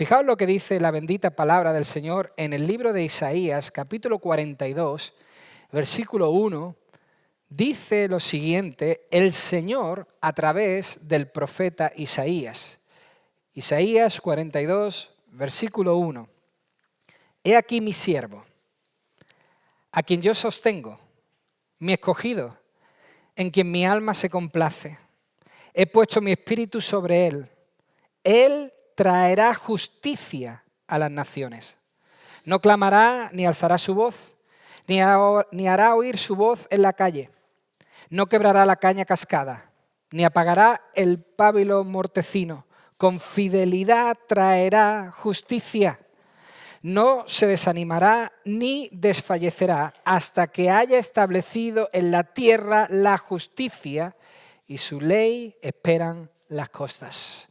Fijaos lo que dice la bendita palabra del Señor en el libro de Isaías, capítulo 42, versículo 1. Dice lo siguiente, el Señor a través del profeta Isaías. Isaías 42, versículo 1. He aquí mi siervo, a quien yo sostengo, mi escogido, en quien mi alma se complace. He puesto mi espíritu sobre él. Él traerá justicia a las naciones. No clamará ni alzará su voz, ni hará oír su voz en la calle. No quebrará la caña cascada, ni apagará el pábilo mortecino. Con fidelidad traerá justicia. No se desanimará ni desfallecerá hasta que haya establecido en la tierra la justicia y su ley esperan las costas.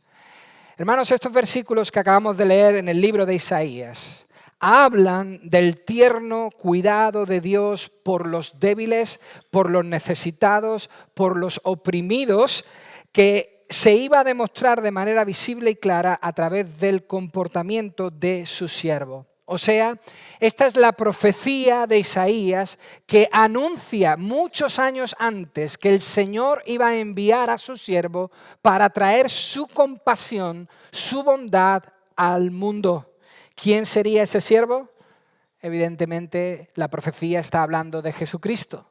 Hermanos, estos versículos que acabamos de leer en el libro de Isaías hablan del tierno cuidado de Dios por los débiles, por los necesitados, por los oprimidos, que se iba a demostrar de manera visible y clara a través del comportamiento de su siervo. O sea, esta es la profecía de Isaías que anuncia muchos años antes que el Señor iba a enviar a su siervo para traer su compasión, su bondad al mundo. ¿Quién sería ese siervo? Evidentemente, la profecía está hablando de Jesucristo.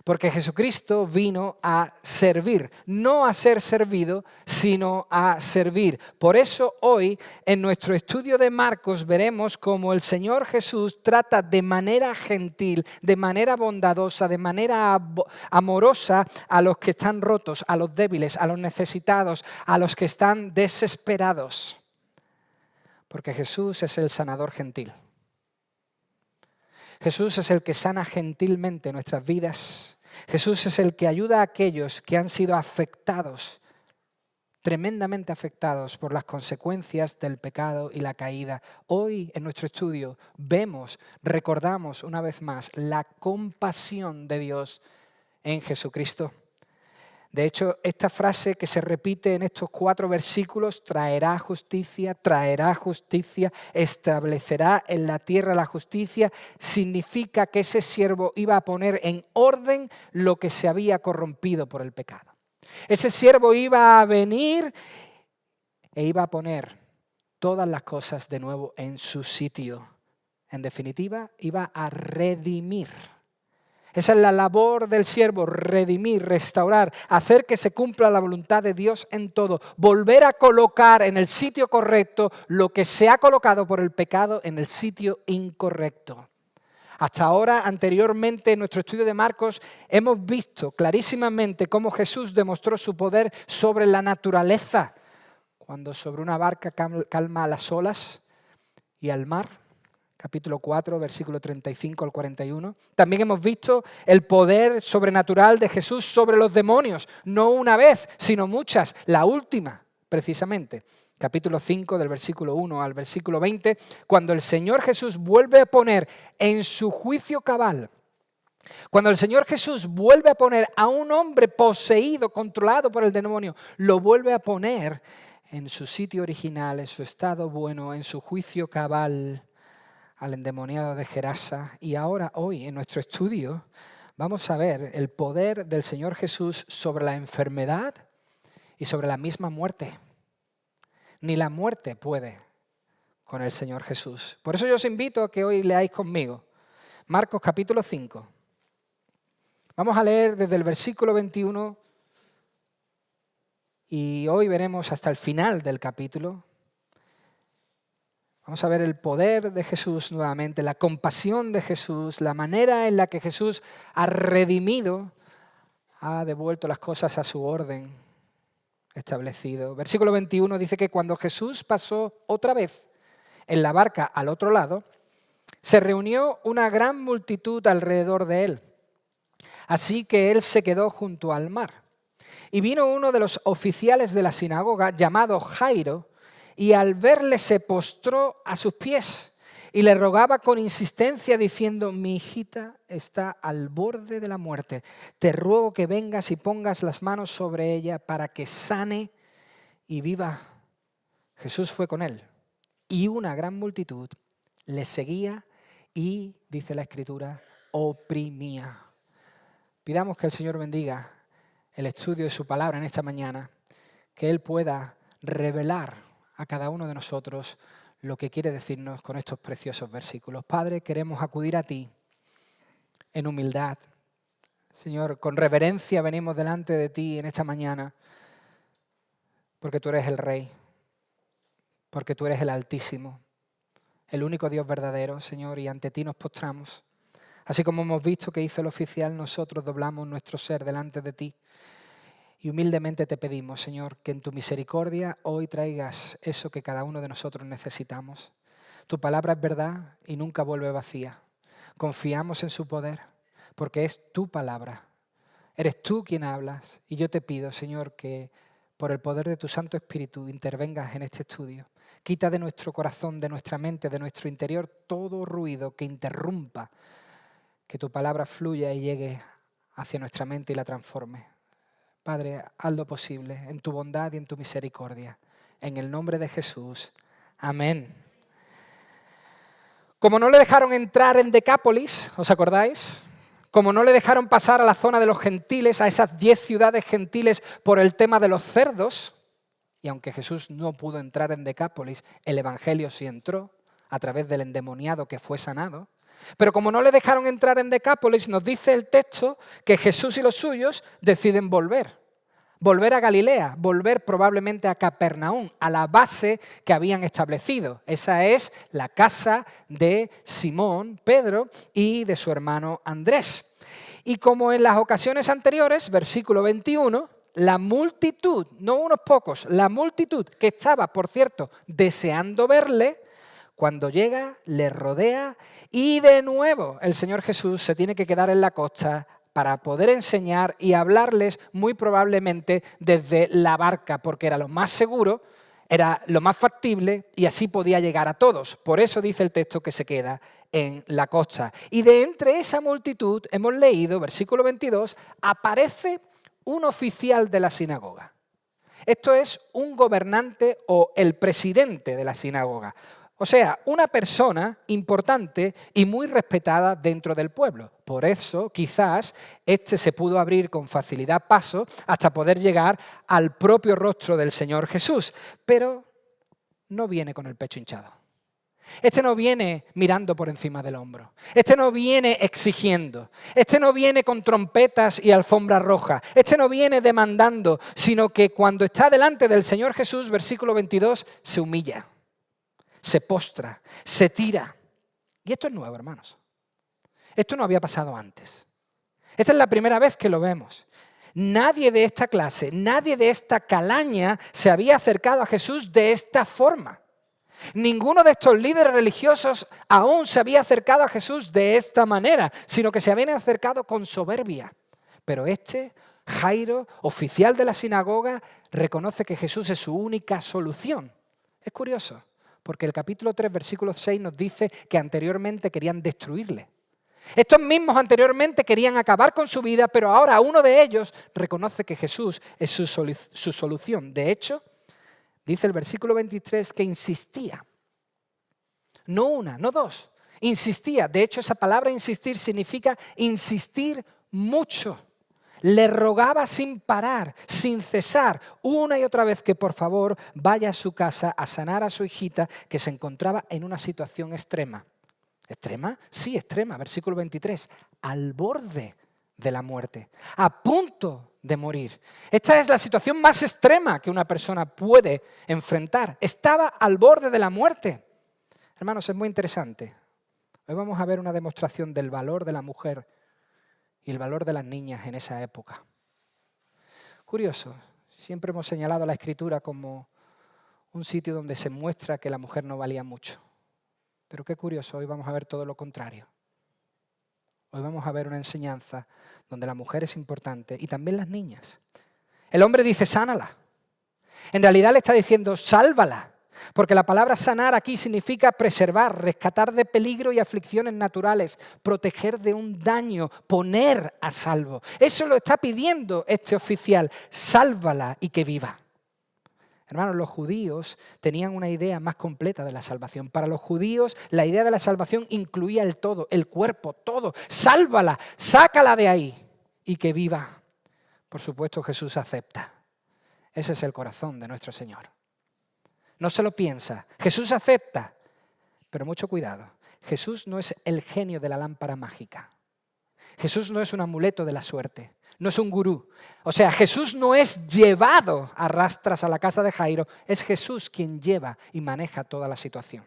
Porque Jesucristo vino a servir, no a ser servido, sino a servir. Por eso hoy en nuestro estudio de Marcos veremos cómo el Señor Jesús trata de manera gentil, de manera bondadosa, de manera amorosa a los que están rotos, a los débiles, a los necesitados, a los que están desesperados. Porque Jesús es el sanador gentil. Jesús es el que sana gentilmente nuestras vidas. Jesús es el que ayuda a aquellos que han sido afectados, tremendamente afectados por las consecuencias del pecado y la caída. Hoy en nuestro estudio vemos, recordamos una vez más la compasión de Dios en Jesucristo. De hecho, esta frase que se repite en estos 4 versículos, traerá justicia, establecerá en la tierra la justicia, significa que ese siervo iba a poner en orden lo que se había corrompido por el pecado. Ese siervo iba a venir e iba a poner todas las cosas de nuevo en su sitio. En definitiva, iba a redimir. Esa es la labor del siervo, redimir, restaurar, hacer que se cumpla la voluntad de Dios en todo, volver a colocar en el sitio correcto lo que se ha colocado por el pecado en el sitio incorrecto. Hasta ahora, anteriormente, en nuestro estudio de Marcos, hemos visto clarísimamente cómo Jesús demostró su poder sobre la naturaleza, cuando sobre una barca calma a las olas y al mar. Capítulo 4, versículo 35 al 41. También hemos visto el poder sobrenatural de Jesús sobre los demonios, no una vez, sino muchas, la última, precisamente. Capítulo 5, del versículo 1 al versículo 20, cuando el Señor Jesús vuelve a poner en su juicio cabal, cuando el Señor Jesús vuelve a poner a un hombre poseído, controlado por el demonio, lo vuelve a poner en su sitio original, en su estado bueno, en su juicio cabal, al endemoniado de Gerasa. Y ahora, hoy, en nuestro estudio, vamos a ver el poder del Señor Jesús sobre la enfermedad y sobre la misma muerte. Ni la muerte puede con el Señor Jesús. Por eso yo os invito a que hoy leáis conmigo Marcos capítulo 5. Vamos a leer desde el versículo 21 y hoy veremos hasta el final del capítulo. Vamos a ver el poder de Jesús nuevamente, la compasión de Jesús, la manera en la que Jesús ha redimido, ha devuelto las cosas a su orden establecido. Versículo 21 dice que cuando Jesús pasó otra vez en la barca al otro lado, se reunió una gran multitud alrededor de él. Así que él se quedó junto al mar. Y vino uno de los oficiales de la sinagoga, llamado Jairo, y al verle se postró a sus pies y le rogaba con insistencia diciendo: mi hijita está al borde de la muerte. Te ruego que vengas y pongas las manos sobre ella para que sane y viva. Jesús fue con él y una gran multitud le seguía y, dice la Escritura, oprimía. Pidamos que el Señor bendiga el estudio de su palabra en esta mañana, que Él pueda revelar a cada uno de nosotros lo que quiere decirnos con estos preciosos versículos. Padre, queremos acudir a ti en humildad. Señor, con reverencia venimos delante de ti en esta mañana, porque tú eres el Rey, porque tú eres el Altísimo, el único Dios verdadero, Señor, y ante ti nos postramos. Así como hemos visto que hizo el oficial, nosotros doblamos nuestro ser delante de ti. Y humildemente te pedimos, Señor, que en tu misericordia hoy traigas eso que cada uno de nosotros necesitamos. Tu palabra es verdad y nunca vuelve vacía. Confiamos en su poder, porque es tu palabra. Eres tú quien hablas. Y yo te pido, Señor, que por el poder de tu Santo Espíritu intervengas en este estudio. Quita de nuestro corazón, de nuestra mente, de nuestro interior todo ruido que interrumpa que tu palabra fluya y llegue hacia nuestra mente y la transforme. Padre, haz lo posible en tu bondad y en tu misericordia. En el nombre de Jesús. Amén. Como no le dejaron entrar en Decápolis, ¿os acordáis? Como no le dejaron pasar a la zona de los gentiles, a esas 10 ciudades gentiles por el tema de los cerdos, y aunque Jesús no pudo entrar en Decápolis, el evangelio sí entró a través del endemoniado que fue sanado. Pero como no le dejaron entrar en Decápolis, nos dice el texto que Jesús y los suyos deciden volver a Galilea, volver probablemente a Capernaum, a la base que habían establecido. Esa es la casa de Simón, Pedro, y de su hermano Andrés. Y como en las ocasiones anteriores, versículo 21, la multitud, no unos pocos, la multitud que estaba, por cierto, deseando verle, cuando llega, le rodea y de nuevo el Señor Jesús se tiene que quedar en la costa para poder enseñar y hablarles muy probablemente desde la barca, porque era lo más seguro, era lo más factible y así podía llegar a todos. Por eso dice el texto que se queda en la costa. Y de entre esa multitud, hemos leído, versículo 22, aparece un oficial de la sinagoga. Esto es un gobernante o el presidente de la sinagoga. O sea, una persona importante y muy respetada dentro del pueblo. Por eso, quizás, se pudo abrir con facilidad paso hasta poder llegar al propio rostro del Señor Jesús. Pero no viene con el pecho hinchado. No viene mirando por encima del hombro. No viene exigiendo. No viene con trompetas y alfombra roja. No viene demandando, sino que cuando está delante del Señor Jesús, versículo 22, se humilla. Se postra, se tira. Y esto es nuevo, hermanos. Esto no había pasado antes. Esta es la primera vez que lo vemos. Nadie de esta clase, nadie de esta calaña se había acercado a Jesús de esta forma. Ninguno de estos líderes religiosos aún se había acercado a Jesús de esta manera, sino que se habían acercado con soberbia. Pero Jairo, oficial de la sinagoga, reconoce que Jesús es su única solución. Es curioso. Porque el capítulo 3, versículo 6 nos dice que anteriormente querían destruirle. Estos mismos anteriormente querían acabar con su vida, pero ahora uno de ellos reconoce que Jesús es su solución. De hecho, dice el versículo 23 que insistía. No una, no dos. Insistía. De hecho, esa palabra insistir significa insistir mucho. Le rogaba sin parar, sin cesar, una y otra vez que por favor vaya a su casa a sanar a su hijita que se encontraba en una situación extrema. ¿Extrema? Sí, extrema. Versículo 23. Al borde de la muerte, a punto de morir. Esta es la situación más extrema que una persona puede enfrentar. Estaba al borde de la muerte. Hermanos, es muy interesante. Hoy vamos a ver una demostración del valor de la mujer y el valor de las niñas en esa época. Curioso, siempre hemos señalado la Escritura como un sitio donde se muestra que la mujer no valía mucho. Pero qué curioso, hoy vamos a ver todo lo contrario. Hoy vamos a ver una enseñanza donde la mujer es importante y también las niñas. El hombre dice, sánala. En realidad le está diciendo, sálvala. Porque la palabra sanar aquí significa preservar, rescatar de peligro y aflicciones naturales, proteger de un daño, poner a salvo. Eso lo está pidiendo este oficial, sálvala y que viva. Hermanos, los judíos tenían una idea más completa de la salvación. Para los judíos, la idea de la salvación incluía el todo, el cuerpo, todo. Sálvala, sácala de ahí y que viva. Por supuesto, Jesús acepta. Ese es el corazón de nuestro Señor. No se lo piensa. Jesús acepta. Pero mucho cuidado. Jesús no es el genio de la lámpara mágica. Jesús no es un amuleto de la suerte. No es un gurú. O sea, Jesús no es llevado a rastras a la casa de Jairo, es Jesús quien lleva y maneja toda la situación.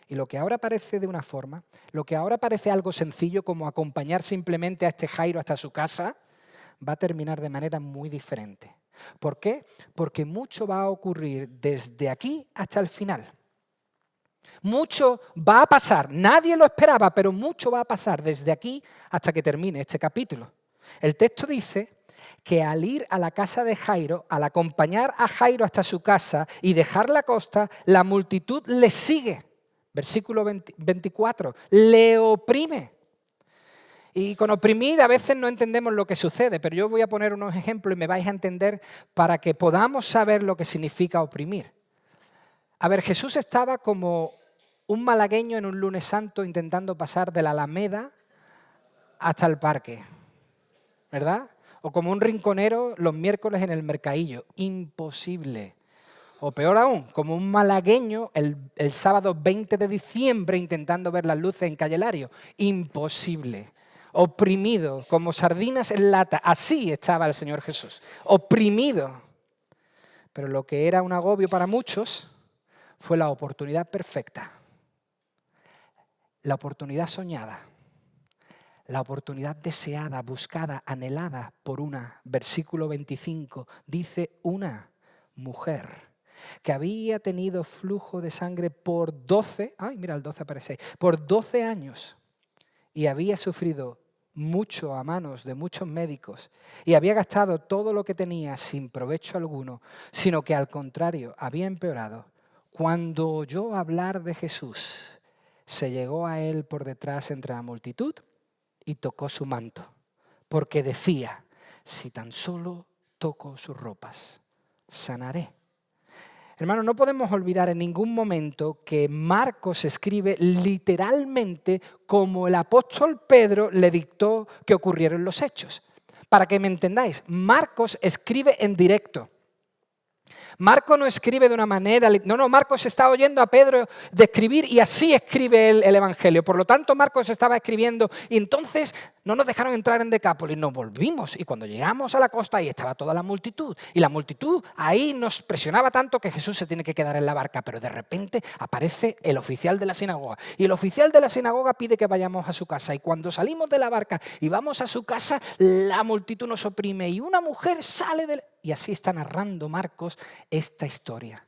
Y lo que ahora parece de una forma, lo que ahora parece algo sencillo como acompañar simplemente a este Jairo hasta su casa, va a terminar de manera muy diferente. ¿Por qué? Porque mucho va a ocurrir desde aquí hasta el final. Mucho va a pasar, nadie lo esperaba, pero mucho va a pasar desde aquí hasta que termine este capítulo. El texto dice que al ir a la casa de Jairo, al acompañar a Jairo hasta su casa y dejar la costa, la multitud le sigue. Versículo 24, le oprime. Y con oprimir a veces no entendemos lo que sucede, pero yo voy a poner unos ejemplos y me vais a entender para que podamos saber lo que significa oprimir. A ver, Jesús estaba como un malagueño en un lunes santo intentando pasar de la Alameda hasta el parque, ¿verdad? O como un rinconero los miércoles en el mercadillo. Imposible. O peor aún, como un malagueño el sábado 20 de diciembre intentando ver las luces en Calle Lario. Imposible. Oprimido, como sardinas en lata. Así estaba el Señor Jesús. Oprimido. Pero lo que era un agobio para muchos fue la oportunidad perfecta. La oportunidad soñada. La oportunidad deseada, buscada, anhelada por una, versículo 25, dice una mujer que había tenido flujo de sangre por 12, el 12 aparece, por 12 años y había sufrido mucho a manos de muchos médicos y había gastado todo lo que tenía sin provecho alguno, sino que al contrario había empeorado. Cuando oyó hablar de Jesús, se llegó a él por detrás entre la multitud y tocó su manto, porque decía, si tan solo toco sus ropas, sanaré. Hermanos, no podemos olvidar en ningún momento que Marcos escribe literalmente como el apóstol Pedro le dictó que ocurrieron los hechos. Para que me entendáis, Marcos escribe en directo. Marcos no escribe de una manera, Marcos está oyendo a Pedro describir y así escribe el Evangelio. Por lo tanto, Marcos estaba escribiendo y entonces no nos dejaron entrar en Decápolis, nos volvimos y cuando llegamos a la costa ahí estaba toda la multitud y la multitud ahí nos presionaba tanto que Jesús se tiene que quedar en la barca, pero de repente aparece el oficial de la sinagoga y el oficial de la sinagoga pide que vayamos a su casa y cuando salimos de la barca y vamos a su casa, la multitud nos oprime y una mujer sale del... Y así está narrando Marcos esta historia.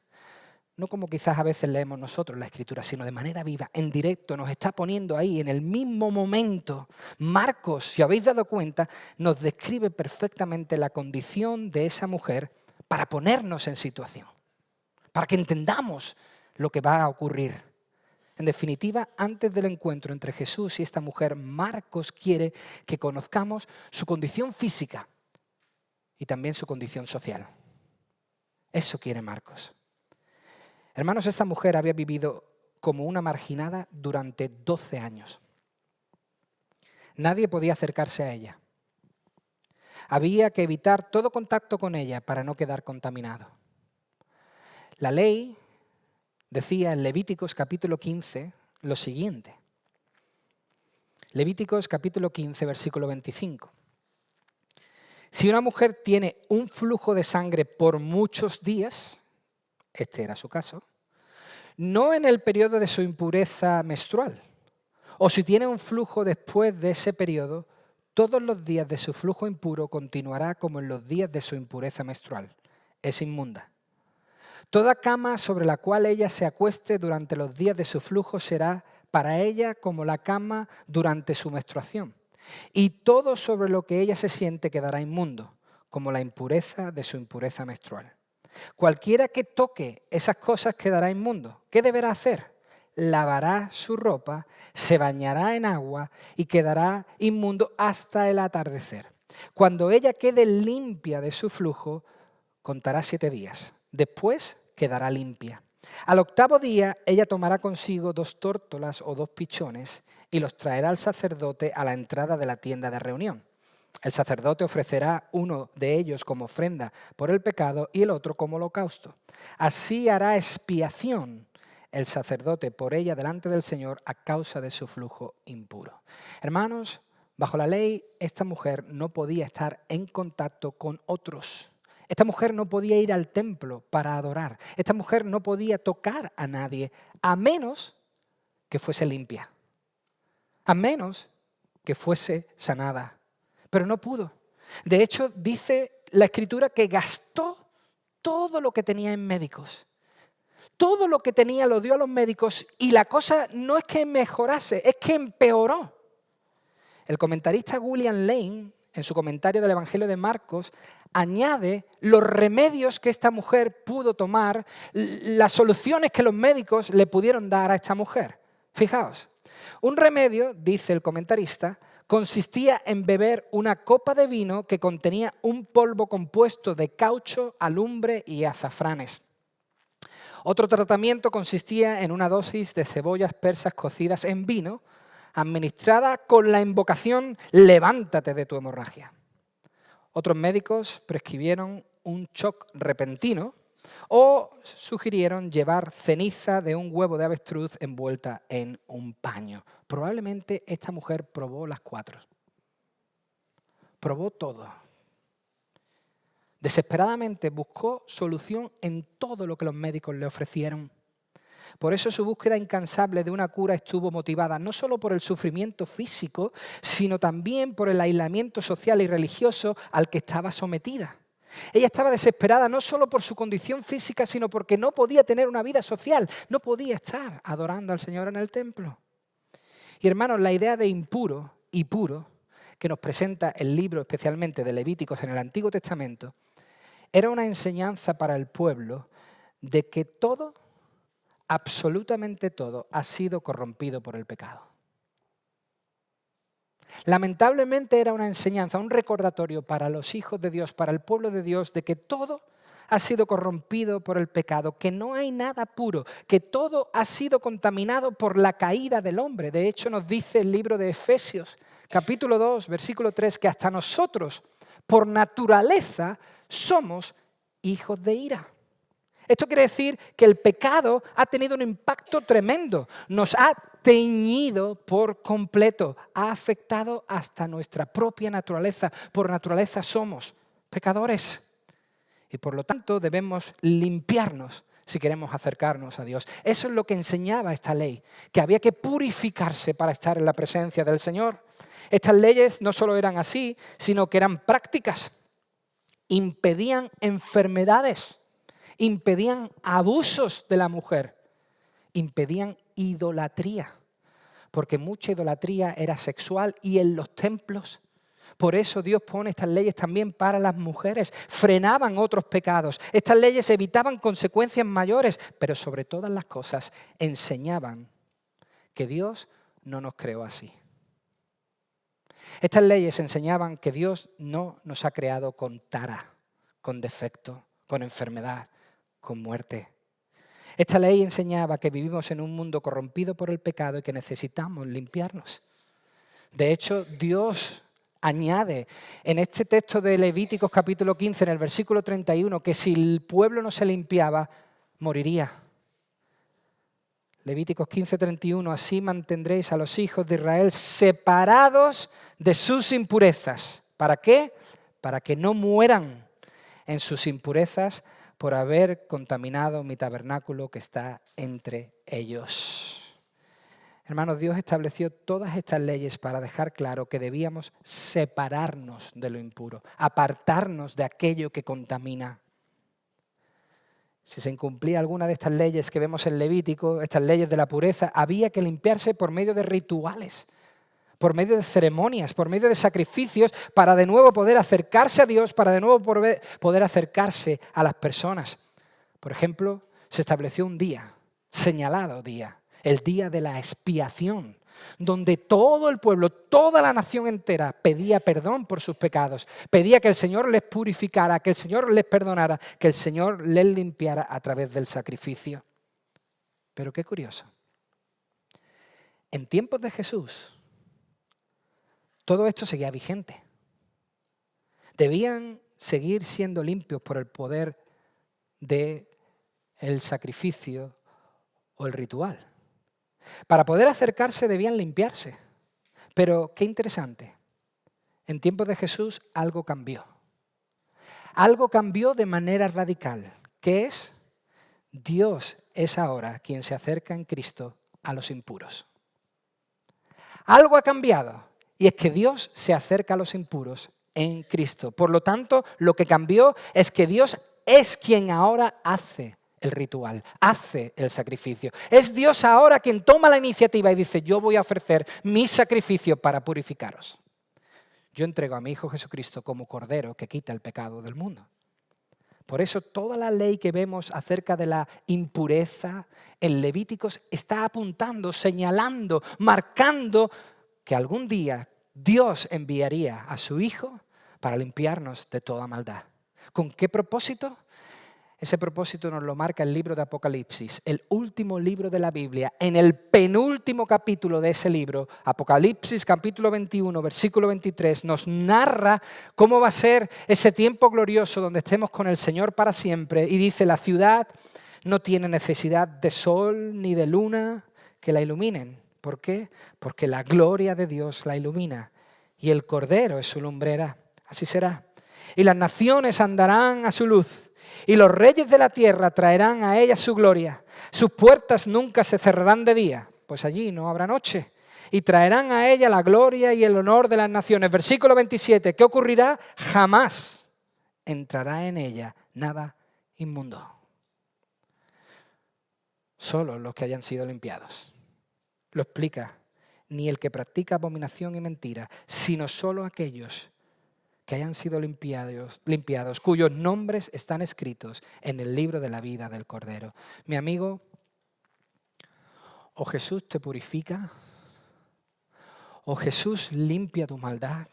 No como quizás a veces leemos nosotros la Escritura, sino de manera viva, en directo, nos está poniendo ahí en el mismo momento. Marcos, si habéis dado cuenta, nos describe perfectamente la condición de esa mujer para ponernos en situación, para que entendamos lo que va a ocurrir. En definitiva, antes del encuentro entre Jesús y esta mujer, Marcos quiere que conozcamos su condición física y también su condición social. Eso quiere Marcos. Hermanos, esta mujer había vivido como una marginada durante 12 años. Nadie podía acercarse a ella. Había que evitar todo contacto con ella para no quedar contaminado. La ley decía en Levíticos capítulo 15 lo siguiente. Levíticos capítulo 15, versículo 25. Si una mujer tiene un flujo de sangre por muchos días, este era su caso, no en el periodo de su impureza menstrual, o si tiene un flujo después de ese periodo, todos los días de su flujo impuro continuará como en los días de su impureza menstrual. Es inmunda. Toda cama sobre la cual ella se acueste durante los días de su flujo será para ella como la cama durante su menstruación. Y todo sobre lo que ella se siente quedará inmundo, como la impureza de su impureza menstrual. Cualquiera que toque esas cosas quedará inmundo. ¿Qué deberá hacer? Lavará su ropa, se bañará en agua y quedará inmundo hasta el atardecer. Cuando ella quede limpia de su flujo, contará 7 días. después quedará limpia. Al octavo día ella tomará consigo 2 tórtolas o 2 pichones y los traerá al sacerdote a la entrada de la tienda de reunión. El sacerdote ofrecerá uno de ellos como ofrenda por el pecado y el otro como holocausto. Así hará expiación el sacerdote por ella delante del Señor a causa de su flujo impuro. Hermanos, bajo la ley, esta mujer no podía estar en contacto con otros. Esta mujer no podía ir al templo para adorar. Esta mujer no podía tocar a nadie, a menos que fuese limpia, a menos que fuese sanada. Pero no pudo. De hecho, dice la Escritura que gastó todo lo que tenía en médicos. Todo lo que tenía lo dio a los médicos y la cosa no es que mejorase, es que empeoró. El comentarista William Lane, en su comentario del Evangelio de Marcos, añade los remedios que esta mujer pudo tomar, las soluciones que los médicos le pudieron dar a esta mujer. Fijaos, un remedio, dice el comentarista, consistía en beber una copa de vino que contenía un polvo compuesto de caucho, alumbre y azafranes. Otro tratamiento consistía en una dosis de cebollas persas cocidas en vino, administrada con la invocación «levántate de tu hemorragia». Otros médicos prescribieron un shock repentino o sugirieron llevar ceniza de un huevo de avestruz envuelta en un paño. Probablemente esta mujer probó las 4. Probó todo. Desesperadamente buscó solución en todo lo que los médicos le ofrecieron. Por eso su búsqueda incansable de una cura estuvo motivada no solo por el sufrimiento físico, sino también por el aislamiento social y religioso al que estaba sometida. Ella estaba desesperada no solo por su condición física, sino porque no podía tener una vida social, no podía estar adorando al Señor en el templo. Y hermanos, la idea de impuro y puro que nos presenta el libro especialmente de Levíticos en el Antiguo Testamento era una enseñanza para el pueblo de que todo, absolutamente todo, ha sido corrompido por el pecado. Lamentablemente era una enseñanza, un recordatorio para los hijos de Dios, para el pueblo de Dios, de que todo ha sido corrompido por el pecado, que no hay nada puro, que todo ha sido contaminado por la caída del hombre. De hecho, nos dice el libro de Efesios, capítulo 2, versículo 3, que hasta nosotros, por naturaleza, somos hijos de ira. Esto quiere decir que el pecado ha tenido un impacto tremendo, nos ha teñido por completo, ha afectado hasta nuestra propia naturaleza. Por naturaleza somos pecadores y por lo tanto debemos limpiarnos si queremos acercarnos a Dios. Eso es lo que enseñaba esta ley, que había que purificarse para estar en la presencia del Señor. Estas leyes no solo eran así, sino que eran prácticas, impedían enfermedades, impedían abusos de la mujer, impedían idolatría, porque mucha idolatría era sexual y en los templos. Por eso Dios pone estas leyes también para las mujeres, frenaban otros pecados. Estas leyes evitaban consecuencias mayores, pero sobre todas las cosas enseñaban que Dios no nos creó así. Estas leyes enseñaban que Dios no nos ha creado con tara, con defecto, con enfermedad, con muerte. Esta ley enseñaba que vivimos en un mundo corrompido por el pecado y que necesitamos limpiarnos. De hecho, Dios añade en este texto de Levíticos capítulo 15, en el versículo 31, que si el pueblo no se limpiaba, moriría. Levíticos 15, 31, así mantendréis a los hijos de Israel separados de sus impurezas. ¿Para qué? Para que no mueran en sus impurezas por haber contaminado mi tabernáculo que está entre ellos. Hermanos, Dios estableció todas estas leyes para dejar claro que debíamos separarnos de lo impuro, apartarnos de aquello que contamina. Si se incumplía alguna de estas leyes que vemos en Levítico, estas leyes de la pureza, había que limpiarse por medio de rituales, por medio de ceremonias, por medio de sacrificios, para de nuevo poder acercarse a Dios, para de nuevo poder acercarse a las personas. Por ejemplo, se estableció un día, señalado día, el día de la expiación, donde todo el pueblo, toda la nación entera pedía perdón por sus pecados, pedía que el Señor les purificara, que el Señor les perdonara, que el Señor les limpiara a través del sacrificio. Pero qué curioso. En tiempos de Jesús, todo esto seguía vigente. Debían seguir siendo limpios por el poder del sacrificio o el ritual. Para poder acercarse debían limpiarse. Pero qué interesante. En tiempos de Jesús algo cambió. Algo cambió de manera radical. ¿Qué es? Dios es ahora quien se acerca en Cristo a los impuros. Algo ha cambiado y es que Dios se acerca a los impuros en Cristo. Por lo tanto, lo que cambió es que Dios es quien ahora hace el ritual, hace el sacrificio. Es Dios ahora quien toma la iniciativa y dice, yo voy a ofrecer mi sacrificio para purificaros. Yo entrego a mi Hijo Jesucristo como Cordero que quita el pecado del mundo. Por eso toda la ley que vemos acerca de la impureza en Levíticos está apuntando, señalando, marcando que algún día Dios enviaría a su Hijo para limpiarnos de toda maldad. ¿Con qué propósito? Ese propósito nos lo marca el libro de Apocalipsis, el último libro de la Biblia. En el penúltimo capítulo de ese libro, Apocalipsis capítulo 21, versículo 23, nos narra cómo va a ser ese tiempo glorioso donde estemos con el Señor para siempre. Y dice, la ciudad no tiene necesidad de sol ni de luna que la iluminen. ¿Por qué? Porque la gloria de Dios la ilumina y el Cordero es su lumbrera. Así será. Y las naciones andarán a su luz. Y los reyes de la tierra traerán a ella su gloria. Sus puertas nunca se cerrarán de día, pues allí no habrá noche. Y traerán a ella la gloria y el honor de las naciones. Versículo 27, ¿qué ocurrirá? Jamás entrará en ella nada inmundo. Solo los que hayan sido limpiados. Lo explica, ni el que practica abominación y mentira, sino solo aquellos que hayan sido limpiados, cuyos nombres están escritos en el libro de la vida del Cordero. Mi amigo, o Jesús te purifica, o Jesús limpia tu maldad,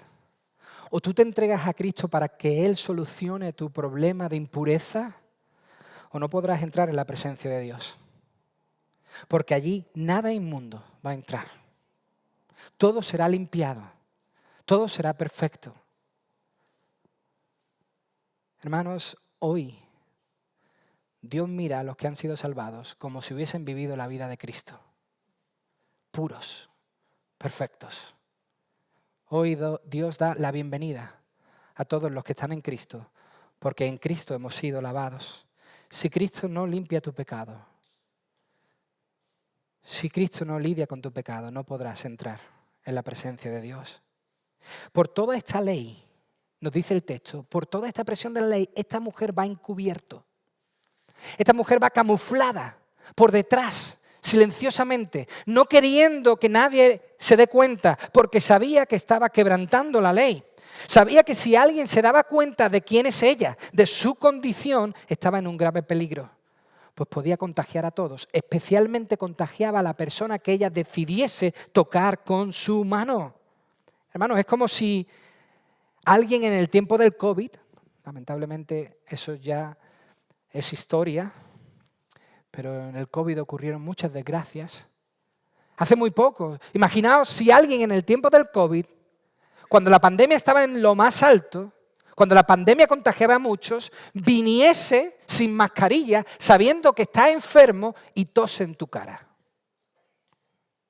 o tú te entregas a Cristo para que Él solucione tu problema de impureza, o no podrás entrar en la presencia de Dios. Porque allí nada inmundo va a entrar. Todo será limpiado, todo será perfecto. Hermanos, hoy Dios mira a los que han sido salvados como si hubiesen vivido la vida de Cristo. Puros, perfectos. Hoy Dios da la bienvenida a todos los que están en Cristo, porque en Cristo hemos sido lavados. Si Cristo no limpia tu pecado, si Cristo no lidia con tu pecado, no podrás entrar en la presencia de Dios. Por toda esta ley, nos dice el texto, por toda esta presión de la ley, esta mujer va encubierto. Esta mujer va camuflada por detrás, silenciosamente, no queriendo que nadie se dé cuenta, porque sabía que estaba quebrantando la ley. Sabía que si alguien se daba cuenta de quién es ella, de su condición, estaba en un grave peligro. Pues podía contagiar a todos, especialmente contagiaba a la persona que ella decidiese tocar con su mano. Hermanos, es como si alguien en el tiempo del COVID, lamentablemente eso ya es historia, pero en el COVID ocurrieron muchas desgracias. Hace muy poco, imaginaos si alguien en el tiempo del COVID, cuando la pandemia estaba en lo más alto, cuando la pandemia contagiaba a muchos, viniese sin mascarilla, sabiendo que está enfermo y tose en tu cara.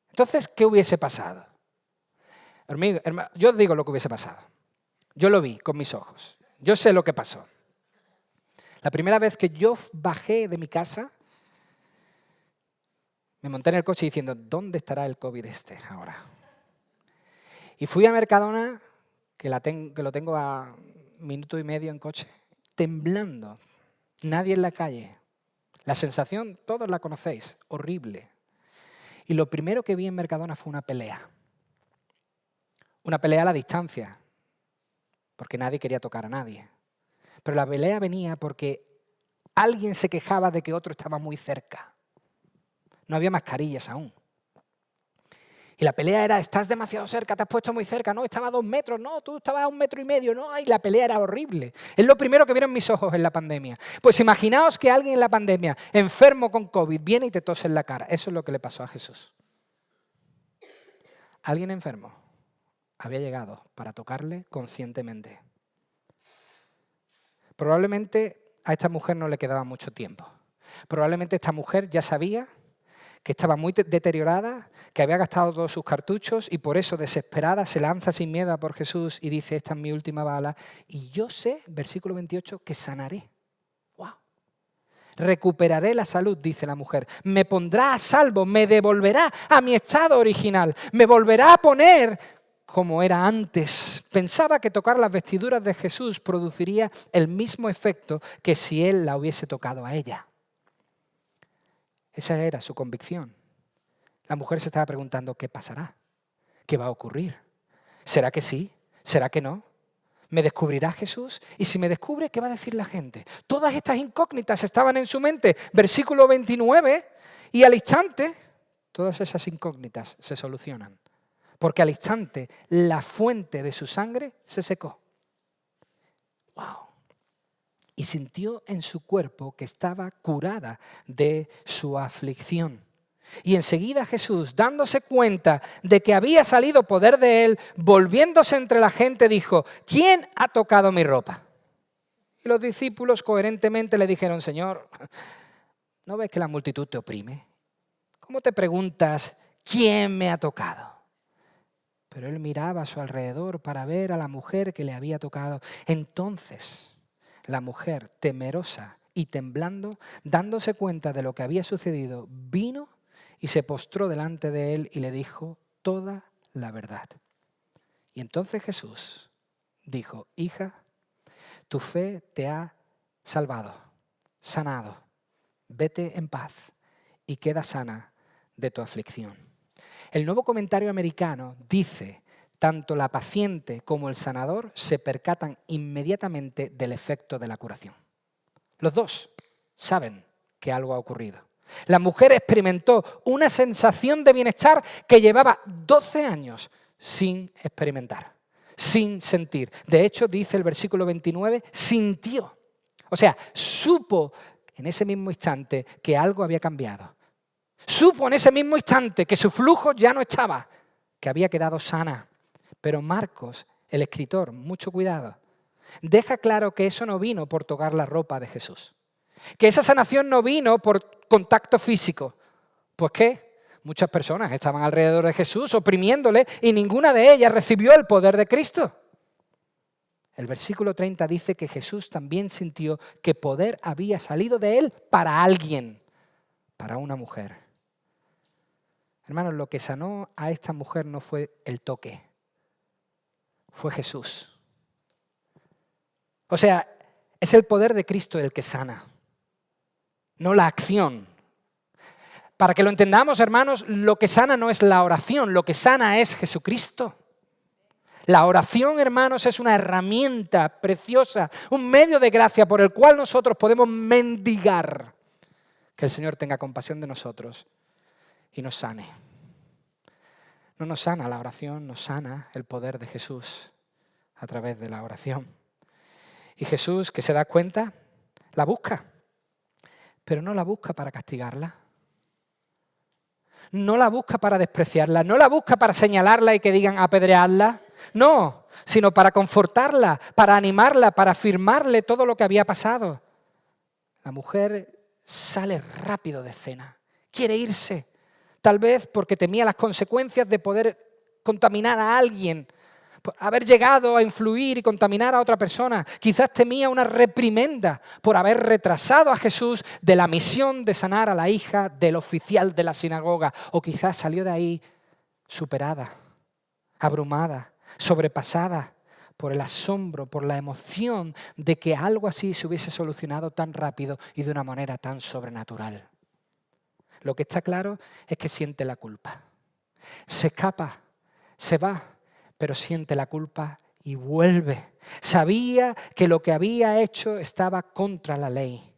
Entonces, ¿qué hubiese pasado? Yo os digo lo que hubiese pasado. Yo lo vi con mis ojos. Yo sé lo que pasó. La primera vez que yo bajé de mi casa, me monté en el coche diciendo, ¿dónde estará el COVID ahora? Y fui a Mercadona, que lo tengo a 1 minuto y medio en coche, temblando. Nadie en la calle. La sensación, todos la conocéis, horrible. Y lo primero que vi en Mercadona fue una pelea. Una pelea a la distancia, porque nadie quería tocar a nadie. Pero la pelea venía porque alguien se quejaba de que otro estaba muy cerca. No había mascarillas aún. Y la pelea era, estás demasiado cerca, te has puesto muy cerca, no, estaba a 2 metros, no, tú estabas a 1,5 metros, no, y la pelea era horrible. Es lo primero que vieron mis ojos en la pandemia. Pues imaginaos que alguien en la pandemia, enfermo con COVID, viene y te tose en la cara. Eso es lo que le pasó a Jesús. Alguien enfermo había llegado para tocarle conscientemente. Probablemente a esta mujer no le quedaba mucho tiempo. Probablemente esta mujer ya sabía que estaba muy deteriorada, que había gastado todos sus cartuchos y por eso, desesperada, se lanza sin miedo a por Jesús y dice, esta es mi última bala y yo sé, versículo 28, que sanaré. ¡Wow! Recuperaré la salud, dice la mujer. Me pondrá a salvo, me devolverá a mi estado original, me volverá a poner como era antes. Pensaba que tocar las vestiduras de Jesús produciría el mismo efecto que si él la hubiese tocado a ella. Esa era su convicción. La mujer se estaba preguntando, ¿qué pasará? ¿Qué va a ocurrir? ¿Será que sí? ¿Será que no? ¿Me descubrirá Jesús? Y si me descubre, ¿qué va a decir la gente? Todas estas incógnitas estaban en su mente. Versículo 29, y al instante, todas esas incógnitas se solucionan. Porque al instante, la fuente de su sangre se secó. ¡Wow! Y sintió en su cuerpo que estaba curada de su aflicción. Y enseguida Jesús, dándose cuenta de que había salido poder de él, volviéndose entre la gente, dijo, ¿quién ha tocado mi ropa? Y los discípulos coherentemente le dijeron, Señor, ¿no ves que la multitud te oprime? ¿Cómo te preguntas, ¿quién me ha tocado? Pero él miraba a su alrededor para ver a la mujer que le había tocado. Entonces la mujer, temerosa y temblando, dándose cuenta de lo que había sucedido, vino y se postró delante de él y le dijo toda la verdad. Y entonces Jesús dijo, hija, tu fe te ha salvado, sanado. Vete en paz y queda sana de tu aflicción. El Nuevo Comentario Americano dice, tanto la paciente como el sanador se percatan inmediatamente del efecto de la curación. Los dos saben que algo ha ocurrido. La mujer experimentó una sensación de bienestar que llevaba 12 años sin experimentar, sin sentir. De hecho, dice el versículo 29, sintió. O sea, supo en ese mismo instante que algo había cambiado. Supo en ese mismo instante que su flujo ya no estaba, que había quedado sana. Pero Marcos, el escritor, mucho cuidado, deja claro que eso no vino por tocar la ropa de Jesús. Que esa sanación no vino por contacto físico. Pues ¿qué? Muchas personas estaban alrededor de Jesús oprimiéndole y ninguna de ellas recibió el poder de Cristo. El versículo 30 dice que Jesús también sintió que poder había salido de él para alguien, para una mujer. Hermanos, lo que sanó a esta mujer no fue el toque, fue Jesús. O sea, es el poder de Cristo el que sana, no la acción. Para que lo entendamos, hermanos, lo que sana no es la oración, lo que sana es Jesucristo. La oración, hermanos, es una herramienta preciosa, un medio de gracia por el cual nosotros podemos mendigar que el Señor tenga compasión de nosotros y nos sane. No nos sana la oración, nos sana el poder de Jesús a través de la oración. Y Jesús, que se da cuenta, la busca, pero no la busca para castigarla. No la busca para despreciarla, no la busca para señalarla y que digan apedrearla. No, sino para confortarla, para animarla, para afirmarle todo lo que había pasado. La mujer sale rápido de escena, quiere irse, tal vez porque temía las consecuencias de poder contaminar a alguien, por haber llegado a influir y contaminar a otra persona. Quizás temía una reprimenda por haber retrasado a Jesús de la misión de sanar a la hija del oficial de la sinagoga. O quizás salió de ahí superada, abrumada, sobrepasada por el asombro, por la emoción de que algo así se hubiese solucionado tan rápido y de una manera tan sobrenatural. Lo que está claro es que siente la culpa. Se escapa, se va, pero siente la culpa y vuelve. Sabía que lo que había hecho estaba contra la ley.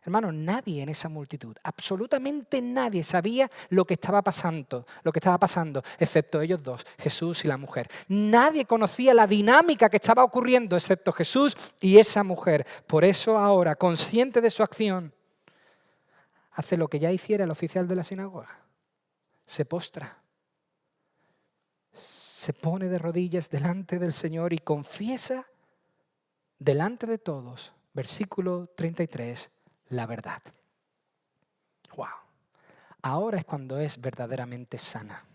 Hermanos, nadie en esa multitud, absolutamente nadie sabía lo que estaba pasando, excepto ellos dos, Jesús y la mujer. Nadie conocía la dinámica que estaba ocurriendo, excepto Jesús y esa mujer. Por eso ahora, consciente de su acción, hace lo que ya hiciera el oficial de la sinagoga. Se postra, se pone de rodillas delante del Señor y confiesa delante de todos, versículo 33, la verdad. ¡Wow! Ahora es cuando es verdaderamente sana.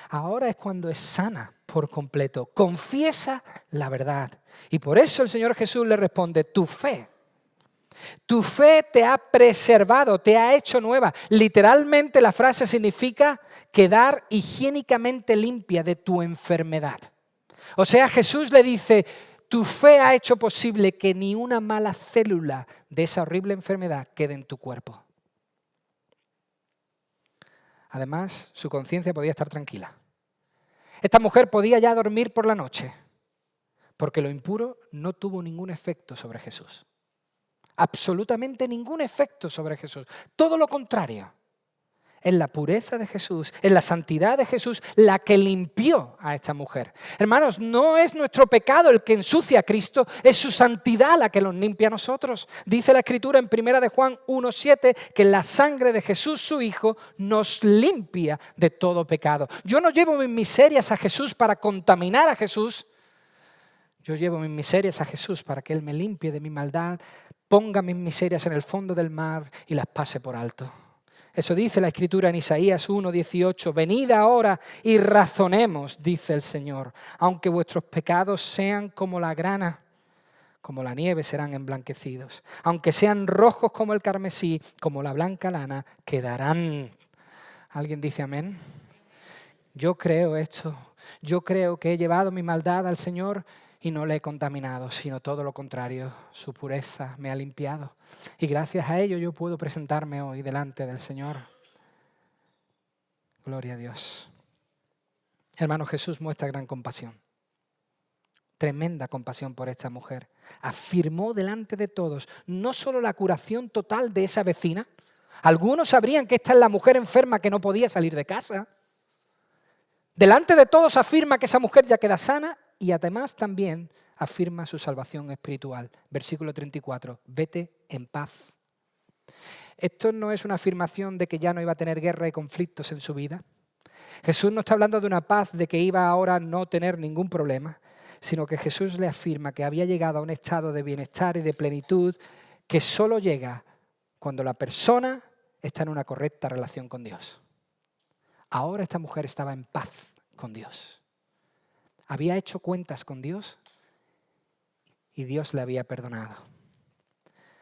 Ahora es cuando es sana por completo. Confiesa la verdad. Y por eso el Señor Jesús le responde, tu fe te ha preservado, te ha hecho nueva. Literalmente la frase significa quedar higiénicamente limpia de tu enfermedad. O sea, Jesús le dice, tu fe ha hecho posible que ni una mala célula de esa horrible enfermedad quede en tu cuerpo. Además, su conciencia podía estar tranquila. Esta mujer podía ya dormir por la noche, porque lo impuro no tuvo ningún efecto sobre Jesús. Absolutamente ningún efecto sobre Jesús. Todo lo contrario. Es la pureza de Jesús, es la santidad de Jesús la que limpió a esta mujer. Hermanos, no es nuestro pecado el que ensucia a Cristo, es su santidad la que nos limpia a nosotros. Dice la Escritura en 1 de Juan 1:7 que la sangre de Jesús, su Hijo, nos limpia de todo pecado. Yo no llevo mis miserias a Jesús para contaminar a Jesús. Yo llevo mis miserias a Jesús para que Él me limpie de mi maldad, ponga mis miserias en el fondo del mar y las pase por alto. Eso dice la Escritura en Isaías 1:18. Venid ahora y razonemos, dice el Señor. Aunque vuestros pecados sean como la grana, como la nieve serán emblanquecidos. Aunque sean rojos como el carmesí, como la blanca lana, quedarán. ¿Alguien dice amén? Yo creo esto. Yo creo que he llevado mi maldad al Señor y no le he contaminado, sino todo lo contrario. Su pureza me ha limpiado. Y gracias a ello yo puedo presentarme hoy delante del Señor. Gloria a Dios. Hermano, Jesús muestra gran compasión. Tremenda compasión por esta mujer. Afirmó delante de todos no solo la curación total de esa vecina. Algunos sabrían que esta es la mujer enferma que no podía salir de casa. Delante de todos afirma que esa mujer ya queda sana y además también afirma su salvación espiritual. Versículo 34, vete en paz. Esto no es una afirmación de que ya no iba a tener guerra y conflictos en su vida. Jesús no está hablando de una paz de que iba ahora a no tener ningún problema, sino que Jesús le afirma que había llegado a un estado de bienestar y de plenitud que solo llega cuando la persona está en una correcta relación con Dios. Ahora esta mujer estaba en paz con Dios. Había hecho cuentas con Dios y Dios le había perdonado.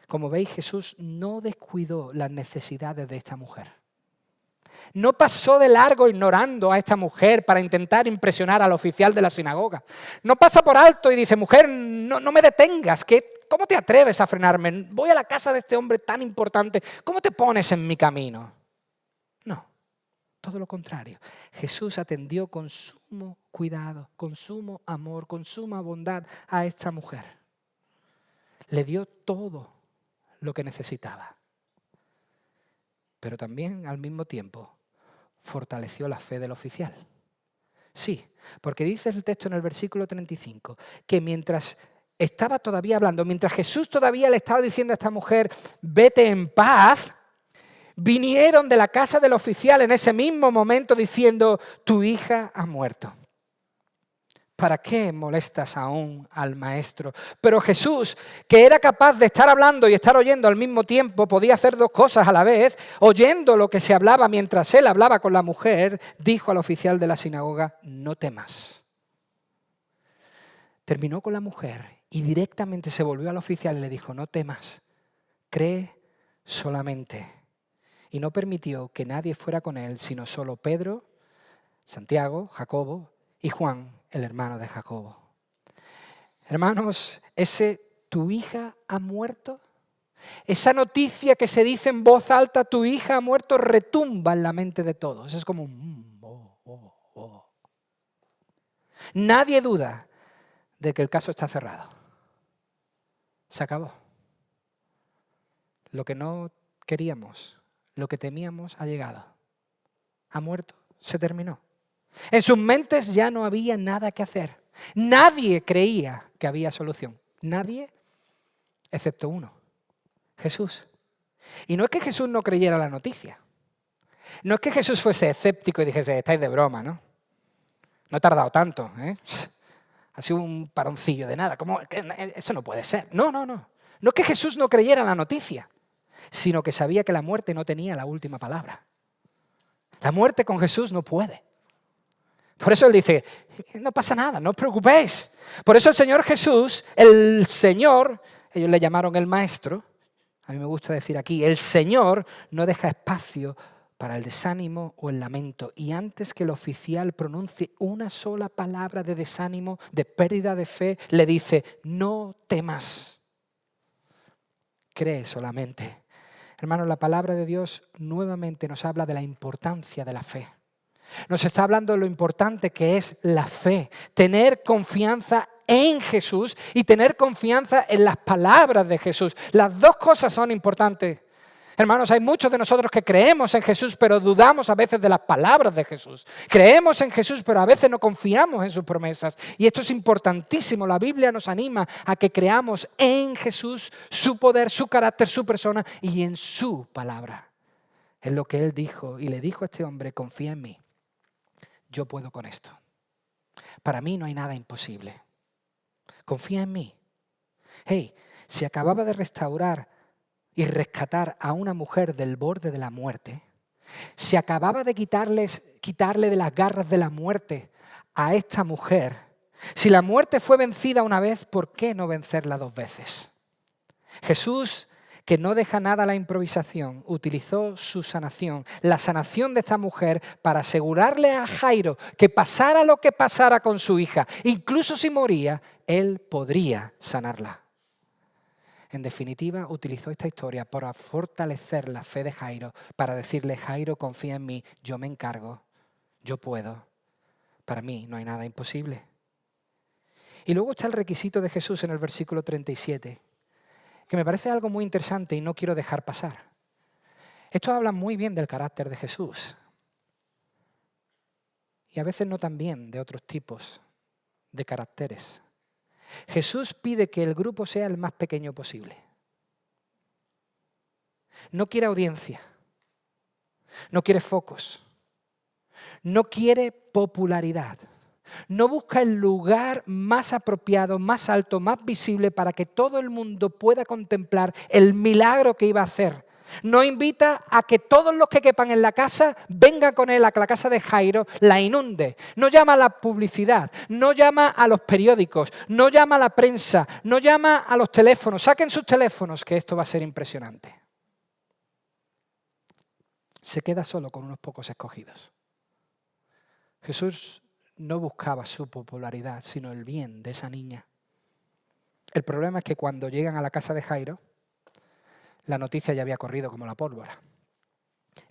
Como veis, Jesús no descuidó las necesidades de esta mujer. No pasó de largo ignorando a esta mujer para intentar impresionar al oficial de la sinagoga. No pasa por alto y dice, mujer, no me detengas, ¿cómo te atreves a frenarme? Voy a la casa de este hombre tan importante, ¿cómo te pones en mi camino? No. Todo lo contrario. Jesús atendió con sumo cuidado, con sumo amor, con suma bondad a esta mujer. Le dio todo lo que necesitaba. Pero también al mismo tiempo fortaleció la fe del oficial. Sí, porque dice el texto en el versículo 35 que mientras estaba todavía hablando, mientras Jesús todavía le estaba diciendo a esta mujer, vete en paz, vinieron de la casa del oficial en ese mismo momento diciendo, tu hija ha muerto. ¿Para qué molestas aún al maestro? Pero Jesús, que era capaz de estar hablando y estar oyendo al mismo tiempo, podía hacer dos cosas a la vez, oyendo lo que se hablaba mientras él hablaba con la mujer, dijo al oficial de la sinagoga, no temas. Terminó con la mujer y directamente se volvió al oficial y le dijo, no temas, cree solamente. Y no permitió que nadie fuera con él, sino solo Pedro, Santiago, Jacobo y Juan, el hermano de Jacobo. Hermanos, ese tu hija ha muerto, esa noticia que se dice en voz alta, tu hija ha muerto, retumba en la mente de todos. Es como un oh. Nadie duda de que el caso está cerrado. Se acabó. Lo que no queríamos, lo que temíamos ha llegado. Ha muerto, se terminó. En sus mentes ya no había nada que hacer. Nadie creía que había solución. Nadie, excepto uno, Jesús. Y no es que Jesús no creyera la noticia. No es que Jesús fuese escéptico y dijese, estáis de broma, ¿no? No he tardado tanto, ¿eh? Ha sido un paroncillo de nada. ¿Cómo? Eso no puede ser. No. No es que Jesús no creyera la noticia, sino que sabía que la muerte no tenía la última palabra. La muerte con Jesús no puede. Por eso Él dice, no pasa nada, no os preocupéis. Por eso el Señor Jesús, el Señor, ellos le llamaron el Maestro, a mí me gusta decir aquí, el Señor no deja espacio para el desánimo o el lamento. Y antes que el oficial pronuncie una sola palabra de desánimo, de pérdida de fe, le dice, no temas, cree solamente. Hermanos, la palabra de Dios nuevamente nos habla de la importancia de la fe. Nos está hablando de lo importante que es la fe, tener confianza en Jesús y tener confianza en las palabras de Jesús. Las dos cosas son importantes. Hermanos, hay muchos de nosotros que creemos en Jesús, pero dudamos a veces de las palabras de Jesús. Creemos en Jesús, pero a veces no confiamos en sus promesas. Y esto es importantísimo. La Biblia nos anima a que creamos en Jesús, su poder, su carácter, su persona y en su palabra. Es lo que Él dijo y le dijo a este hombre, confía en mí. Yo puedo con esto. Para mí no hay nada imposible. Confía en mí. Hey, se acababa de restaurar y rescatar a una mujer del borde de la muerte. Se acababa de quitarle de las garras de la muerte a esta mujer. Si la muerte fue vencida una vez, ¿por qué no vencerla dos veces? Jesús, que no deja nada a la improvisación, utilizó su sanación, la sanación de esta mujer, para asegurarle a Jairo que pasara lo que pasara con su hija, incluso si moría, él podría sanarla. En definitiva, utilizó esta historia para fortalecer la fe de Jairo, para decirle, Jairo, confía en mí, yo me encargo, yo puedo. Para mí no hay nada imposible. Y luego está el requisito de Jesús en el versículo 37, que me parece algo muy interesante y no quiero dejar pasar. Esto habla muy bien del carácter de Jesús. Y a veces no tan bien de otros tipos de caracteres. Jesús pide que el grupo sea el más pequeño posible. No quiere audiencia. No quiere focos. No quiere popularidad. No busca el lugar más apropiado, más alto, más visible para que todo el mundo pueda contemplar el milagro que iba a hacer. No invita a que todos los que quepan en la casa vengan con él a que la casa de Jairo la inunde. No llama a la publicidad, no llama a los periódicos, no llama a la prensa, no llama a los teléfonos. Saquen sus teléfonos, que esto va a ser impresionante. Se queda solo con unos pocos escogidos. Jesús no buscaba su popularidad, sino el bien de esa niña. El problema es que cuando llegan a la casa de Jairo, la noticia ya había corrido como la pólvora.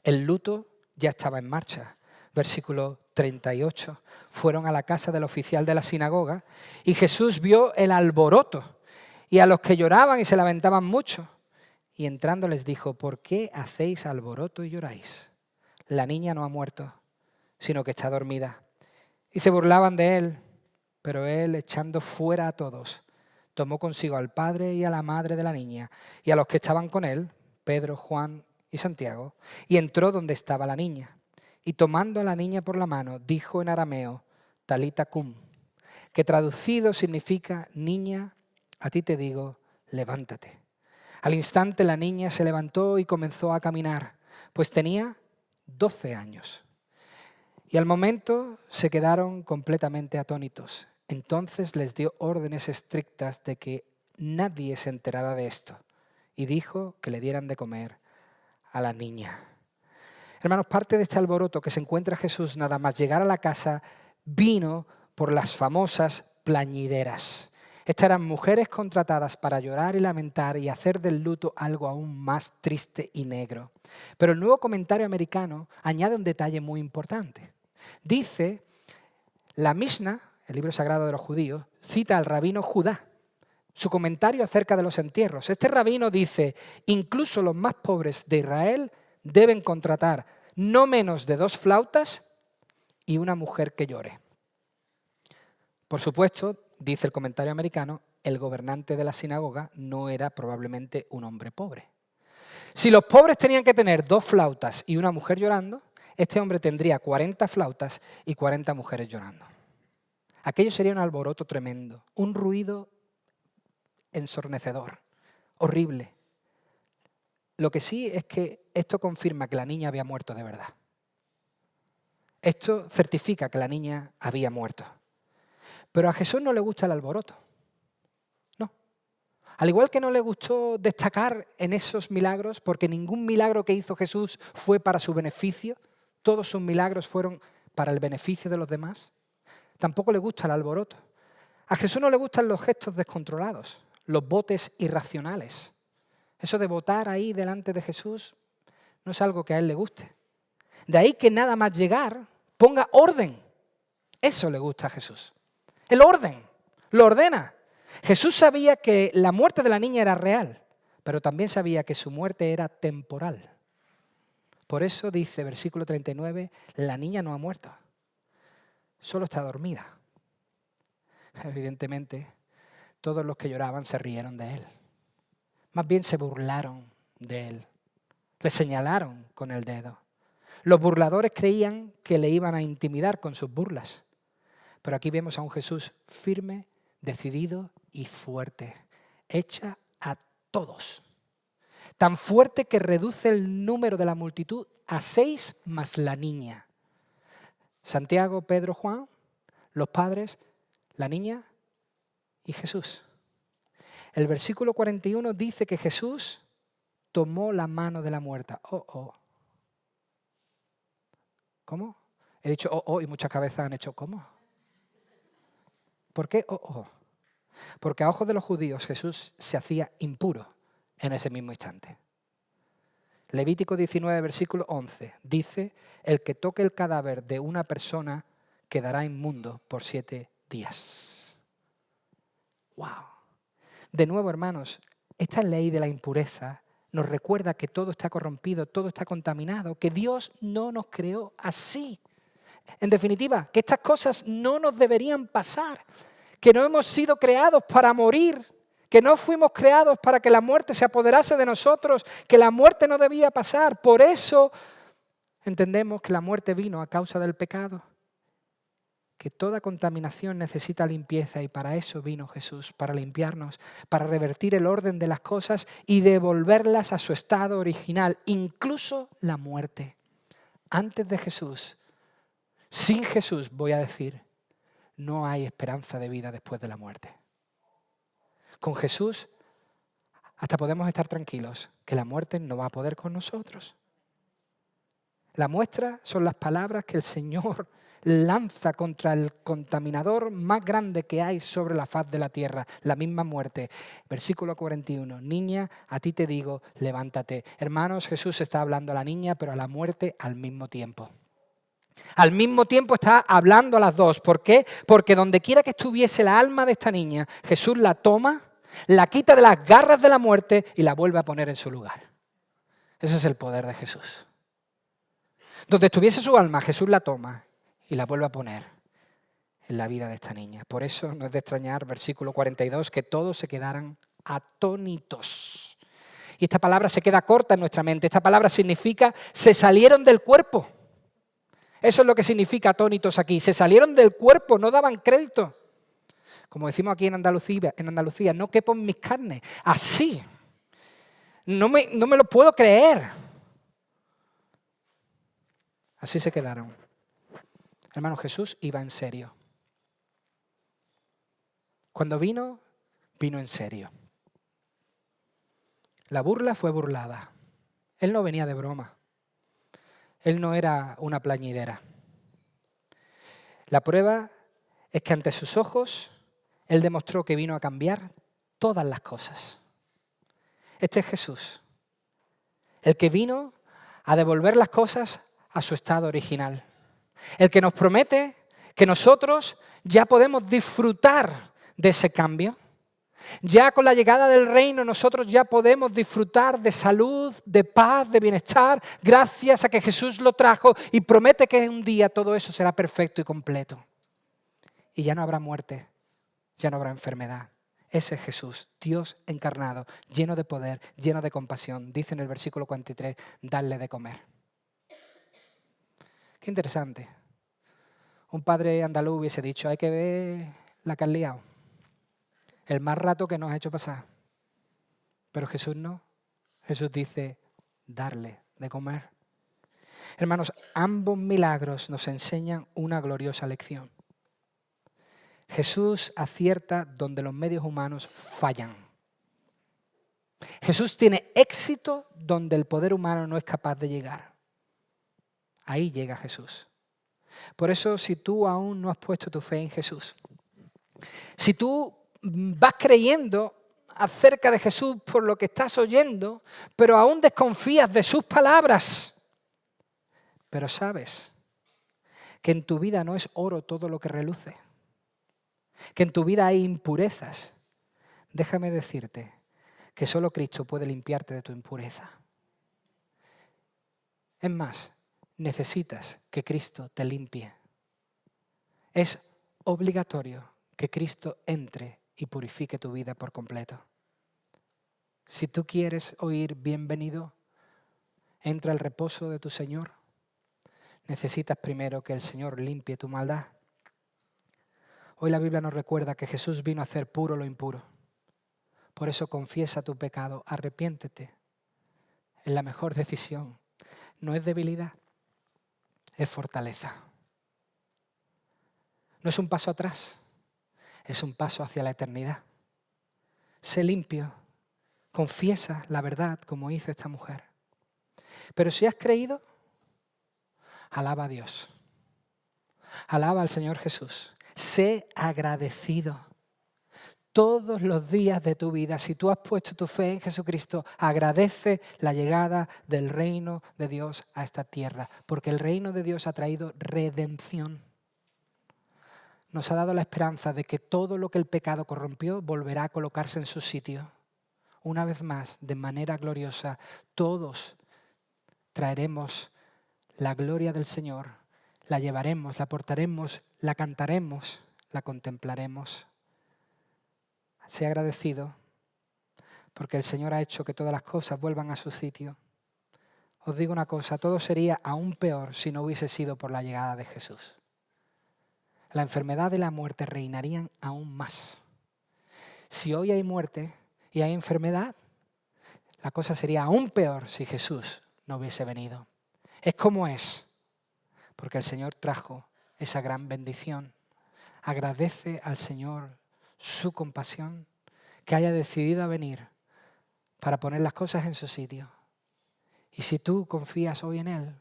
El luto ya estaba en marcha. Versículo 38. Fueron a la casa del oficial de la sinagoga y Jesús vio el alboroto y a los que lloraban y se lamentaban mucho. Y entrando les dijo, ¿por qué hacéis alboroto y lloráis? La niña no ha muerto, sino que está dormida. Y se burlaban de él, pero él, echando fuera a todos, tomó consigo al padre y a la madre de la niña y a los que estaban con él, Pedro, Juan y Santiago, y entró donde estaba la niña. Y tomando a la niña por la mano, dijo en arameo, Talita cum, que traducido significa, niña, a ti te digo, levántate. Al instante la niña se levantó y comenzó a caminar, pues tenía 12 años. Y al momento se quedaron completamente atónitos. Entonces les dio órdenes estrictas de que nadie se enterara de esto. Y dijo que le dieran de comer a la niña. Hermanos, parte de este alboroto que se encuentra Jesús nada más llegar a la casa vino por las famosas plañideras. Estas eran mujeres contratadas para llorar y lamentar y hacer del luto algo aún más triste y negro. Pero el nuevo comentario americano añade un detalle muy importante. Dice, la Mishnah, el libro sagrado de los judíos, cita al rabino Judá. su comentario acerca de los entierros. Este rabino dice, incluso los más pobres de Israel deben contratar no menos de 2 flautas y una mujer que llore. Por supuesto, dice el comentario americano, el gobernante de la sinagoga no era probablemente un hombre pobre. Si los pobres tenían que tener 2 flautas y una mujer llorando, este hombre tendría 40 flautas y 40 mujeres llorando. Aquello sería un alboroto tremendo, un ruido ensordecedor, horrible. Lo que sí es que esto confirma que la niña había muerto de verdad. Esto certifica que la niña había muerto. Pero a Jesús no le gusta el alboroto. No. Al igual que no le gustó destacar en esos milagros, porque ningún milagro que hizo Jesús fue para su beneficio, todos sus milagros fueron para el beneficio de los demás, tampoco le gusta el alboroto. A Jesús no le gustan los gestos descontrolados, los botes irracionales. Eso de botar ahí delante de Jesús no es algo que a él le guste. De ahí que nada más llegar ponga orden. Eso le gusta a Jesús. El orden, lo ordena. Jesús sabía que la muerte de la niña era real, pero también sabía que su muerte era temporal. Por eso dice, versículo 39, la niña no ha muerto, solo está dormida. Evidentemente, todos los que lloraban se rieron de él. Más bien se burlaron de él. Le señalaron con el dedo. Los burladores creían que le iban a intimidar con sus burlas. Pero aquí vemos a un Jesús firme, decidido y fuerte. Echa a todos. Tan fuerte que reduce el número de la multitud a 6 más la niña. Santiago, Pedro, Juan, los padres, la niña y Jesús. El versículo 41 dice que Jesús tomó la mano de la muerta. ¿Cómo? He dicho y muchas cabezas han hecho ¿cómo? ¿Por qué Porque a ojos de los judíos Jesús se hacía impuro en ese mismo instante. Levítico 19, versículo 11, dice, el que toque el cadáver de una persona quedará inmundo por 7 días. ¡Wow! De nuevo, hermanos, esta ley de la impureza nos recuerda que todo está corrompido, todo está contaminado, que Dios no nos creó así. En definitiva, que estas cosas no nos deberían pasar, que no hemos sido creados para morir, que no fuimos creados para que la muerte se apoderase de nosotros, que la muerte no debía pasar. Por eso entendemos que la muerte vino a causa del pecado, que toda contaminación necesita limpieza y para eso vino Jesús, para limpiarnos, para revertir el orden de las cosas y devolverlas a su estado original, incluso la muerte. Antes de Jesús, sin Jesús, voy a decir, no hay esperanza de vida después de la muerte. Con Jesús hasta podemos estar tranquilos que la muerte no va a poder con nosotros. La muestra son las palabras que el Señor lanza contra el contaminador más grande que hay sobre la faz de la tierra, la misma muerte. Versículo 41, niña, a ti te digo, levántate. Hermanos, Jesús está hablando a la niña, pero a la muerte al mismo tiempo. Al mismo tiempo está hablando a las dos. ¿Por qué? Porque donde quiera que estuviese la alma de esta niña, Jesús la toma, la quita de las garras de la muerte y la vuelve a poner en su lugar. Ese es el poder de Jesús. Donde estuviese su alma, Jesús la toma y la vuelve a poner en la vida de esta niña. Por eso no es de extrañar, versículo 42, que todos se quedaran atónitos. Y esta palabra se queda corta en nuestra mente. Esta palabra significa se salieron del cuerpo. Eso es lo que significa atónitos aquí. Se salieron del cuerpo, no daban crédito. Como decimos aquí en Andalucía, no quepo en mis carnes. Así. No me lo puedo creer. Así se quedaron. Hermano, Jesús iba en serio. Cuando vino en serio. La burla fue burlada. Él no venía de broma. Él no era una plañidera. La prueba es que ante sus ojos, Él demostró que vino a cambiar todas las cosas. Este es Jesús, el que vino a devolver las cosas a su estado original. El que nos promete que nosotros ya podemos disfrutar de ese cambio. Ya con la llegada del reino nosotros ya podemos disfrutar de salud, de paz, de bienestar, gracias a que Jesús lo trajo y promete que un día todo eso será perfecto y completo. Y ya no habrá muerte, ya no habrá enfermedad. Ese es Jesús, Dios encarnado, lleno de poder, lleno de compasión. Dice en el versículo 43, darle de comer. Qué interesante. Un padre andaluz hubiese dicho, hay que ver la que has liado. El más rato que nos ha hecho pasar. Pero Jesús no. Jesús dice, darle de comer. Hermanos, ambos milagros nos enseñan una gloriosa lección. Jesús acierta donde los medios humanos fallan. Jesús tiene éxito donde el poder humano no es capaz de llegar. Ahí llega Jesús. Por eso, si tú aún no has puesto tu fe en Jesús, si tú vas creyendo acerca de Jesús por lo que estás oyendo, pero aún desconfías de sus palabras, pero sabes que en tu vida no es oro todo lo que reluce, que en tu vida hay impurezas, déjame decirte que solo Cristo puede limpiarte de tu impureza. Es más, necesitas que Cristo te limpie. Es obligatorio que Cristo entre y purifique tu vida por completo. Si tú quieres oír bienvenido, entra al reposo de tu Señor. Necesitas primero que el Señor limpie tu maldad. Hoy la Biblia nos recuerda que Jesús vino a hacer puro lo impuro. Por eso confiesa tu pecado, arrepiéntete. Es la mejor decisión. No es debilidad, es fortaleza. No es un paso atrás, es un paso hacia la eternidad. Sé limpio, confiesa la verdad como hizo esta mujer. Pero si has creído, alaba a Dios. Alaba al Señor Jesús. Sé agradecido. Todos los días de tu vida, si tú has puesto tu fe en Jesucristo, agradece la llegada del reino de Dios a esta tierra, porque el reino de Dios ha traído redención. Nos ha dado la esperanza de que todo lo que el pecado corrompió volverá a colocarse en su sitio. Una vez más, de manera gloriosa, todos traeremos la gloria del Señor, la llevaremos, la portaremos, la cantaremos, la contemplaremos. Sea agradecido porque el Señor ha hecho que todas las cosas vuelvan a su sitio. Os digo una cosa, todo sería aún peor si no hubiese sido por la llegada de Jesús. La enfermedad y la muerte reinarían aún más. Si hoy hay muerte y hay enfermedad, la cosa sería aún peor si Jesús no hubiese venido. Es como es, porque el Señor trajo esa gran bendición. Agradece al Señor su compasión, que haya decidido venir para poner las cosas en su sitio. Y si tú confías hoy en Él,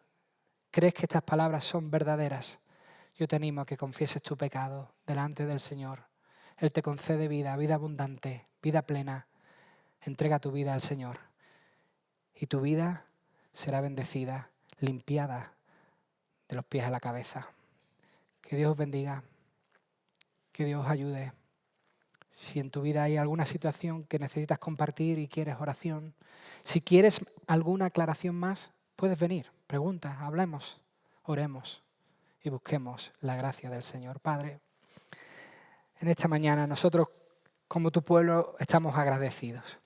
crees que estas palabras son verdaderas, yo te animo a que confieses tu pecado delante del Señor. Él te concede vida, vida abundante, vida plena. Entrega tu vida al Señor y tu vida será bendecida, limpiada de los pies a la cabeza. Que Dios os bendiga, que Dios os ayude. Si en tu vida hay alguna situación que necesitas compartir y quieres oración, si quieres alguna aclaración más, puedes venir, pregunta, hablemos, oremos y busquemos la gracia del Señor. Padre, en esta mañana nosotros como tu pueblo estamos agradecidos.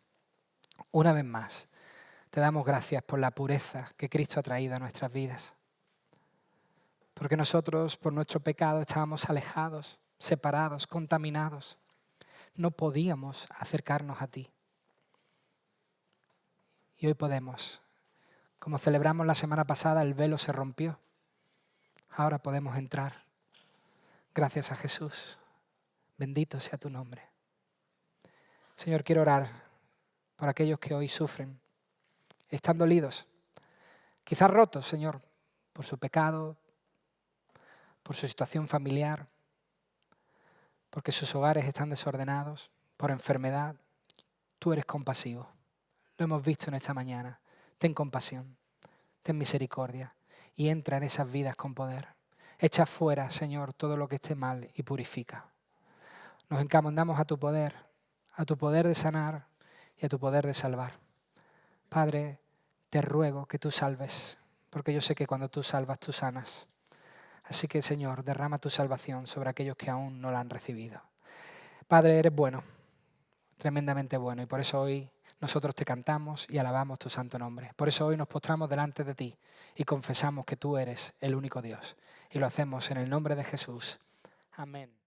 Una vez más, te damos gracias por la pureza que Cristo ha traído a nuestras vidas. Porque nosotros por nuestro pecado estábamos alejados, separados, contaminados. No podíamos acercarnos a ti. Y hoy podemos. Como celebramos la semana pasada, el velo se rompió. Ahora podemos entrar. Gracias a Jesús. Bendito sea tu nombre. Señor, quiero orar por aquellos que hoy sufren. Están dolidos. Quizás rotos, Señor, por su pecado, por su situación familiar, porque sus hogares están desordenados, por enfermedad. Tú eres compasivo. Lo hemos visto en esta mañana. Ten compasión, ten misericordia y entra en esas vidas con poder. Echa fuera, Señor, todo lo que esté mal y purifica. Nos encomendamos a tu poder, a tu poder de sanar y a tu poder de salvar. Padre, te ruego que tú salves, porque yo sé que cuando tú salvas, tú sanas. Así que, Señor, derrama tu salvación sobre aquellos que aún no la han recibido. Padre, eres bueno, tremendamente bueno, y por eso hoy nosotros te cantamos y alabamos tu santo nombre. Por eso hoy nos postramos delante de ti y confesamos que tú eres el único Dios. Y lo hacemos en el nombre de Jesús. Amén.